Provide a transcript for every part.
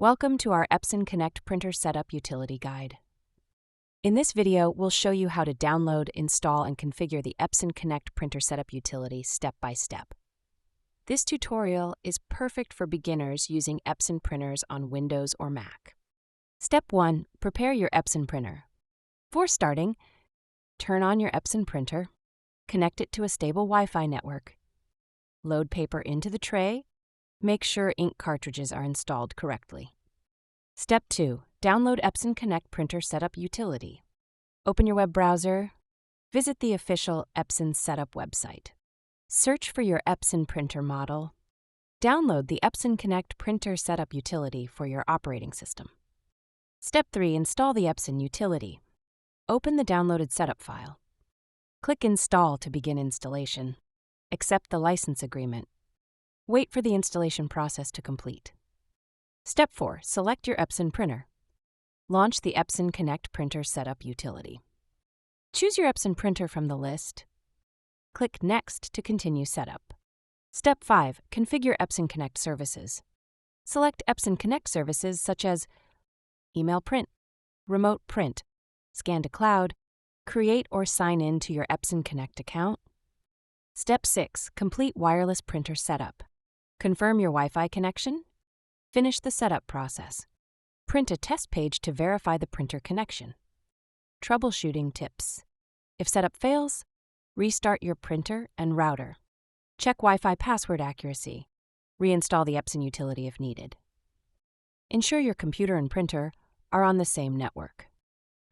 Welcome to our Epson Connect Printer Setup Utility Guide. In this video, we'll show you how to download, install, and configure the Epson Connect Printer Setup Utility step by step. This tutorial is perfect for beginners using Epson printers on Windows or Mac. Step 1. Prepare your Epson printer. Before starting, turn on your Epson printer, connect it to a stable Wi-Fi network, load paper into the tray. Make sure ink cartridges are installed correctly. Step 2. Download Epson Connect Printer Setup Utility. Open your web browser. Visit the official Epson Setup website. Search for your Epson printer model. Download the Epson Connect Printer Setup Utility for your operating system. Step 3. Install the Epson utility. Open the downloaded setup file. Click Install to begin installation. Accept the license agreement. Wait for the installation process to complete. Step 4. Select your Epson printer. Launch the Epson Connect Printer Setup Utility. Choose your Epson printer from the list. Click Next to continue setup. Step 5. Configure Epson Connect services. Select Epson Connect services such as Email Print, Remote Print, Scan to Cloud, create or sign in to your Epson Connect account. Step 6. Complete wireless printer setup. Confirm your Wi-Fi connection. Finish the setup process. Print a test page to verify the printer connection. Troubleshooting tips. If setup fails, restart your printer and router. Check Wi-Fi password accuracy. Reinstall the Epson utility if needed. Ensure your computer and printer are on the same network.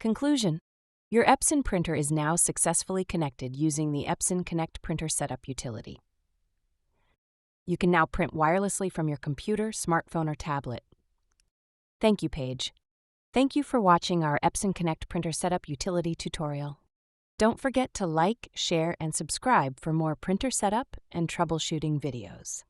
Conclusion. Your Epson printer is now successfully connected using the Epson Connect Printer Setup Utility. You can now print wirelessly from your computer, smartphone, or tablet. Thank you, Paige. Thank you for watching our Epson Connect Printer Setup Utility tutorial. Don't forget to like, share, and subscribe for more printer setup and troubleshooting videos.